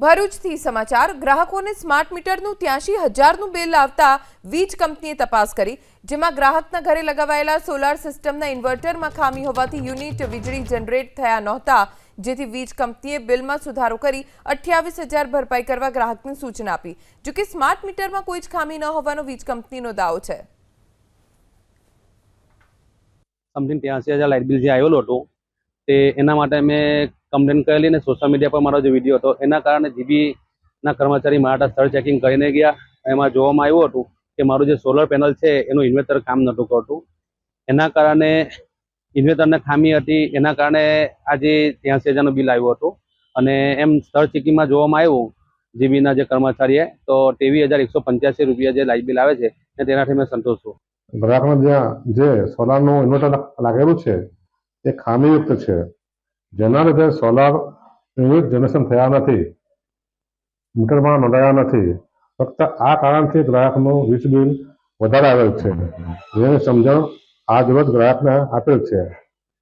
ભરૂચથી સમાચાર ગ્રાહકોને smart મીટરનું 83,000નું bill આવતા વીજ કંપનીએ તપાસ કરી, જેમાં ગ્રાહકના ઘરે લગાવાયેલા સોલાર સિસ્ટમના ઇન્વર્ટરમાં ખામી હોવાથી યુનિટ વીજળી જનરેટ થયા નહોતા, જેથી વીજ કંપનીએ બિલમાં સુધારો કરી 28,000 ભરપાઈ કરવા ગ્રાહકને સૂચના આપી। જો કે સ્માર્ટ મીટરમાં કોઈ જ ખામી ન હોવાનો વીજ કંપનીનો દાવો છે। સમથિંગ 83,000 લાઇટ બિલ જે આવેલું હતું તે એના માટે મેં કમ્પ્લેન કરેલી ને સોશિયલ મીડિયા પર મારો જે વિડીયો હતો એના કારણે જીબીના કર્મચારી મારા સ્થળ ચેકિંગ કરીને ગયા। એમાં જોવામાં આવ્યું હતું કે મારું જે સોલર પેનલ છે એનું ઇન્વર્ટર કામ નહોતું કરતું, એના કારણે ઇન્વર્ટરને ખામી હતી, એના કારણે આજે 83,000નું બિલ આવ્યું હતું। અને એમ સ્થળ ચેકિંગમાં જોવામાં આવ્યું જીબીના જે કર્મચારીએ તો 23,185 રૂપિયા જે લાઇટ બિલ આવે છે ને તેનાથી મેં સંતોષ છું। ગ્રાહકને જે સોલારનું ઇન્વર્ટર લાગેલું છે એ ખામીયુક્ત છે, જેના લીધે સોલાર યુનિટ જનરેશન થયા નથી, મીટરમાં નોંધાયા નથી। ફક્ત આ કારણથી ગ્રાહકનું વીજ બિલ વધારે આવેલ છે, જેની સમજણ આજ રોજ ગ્રાહકને આપેલ છે।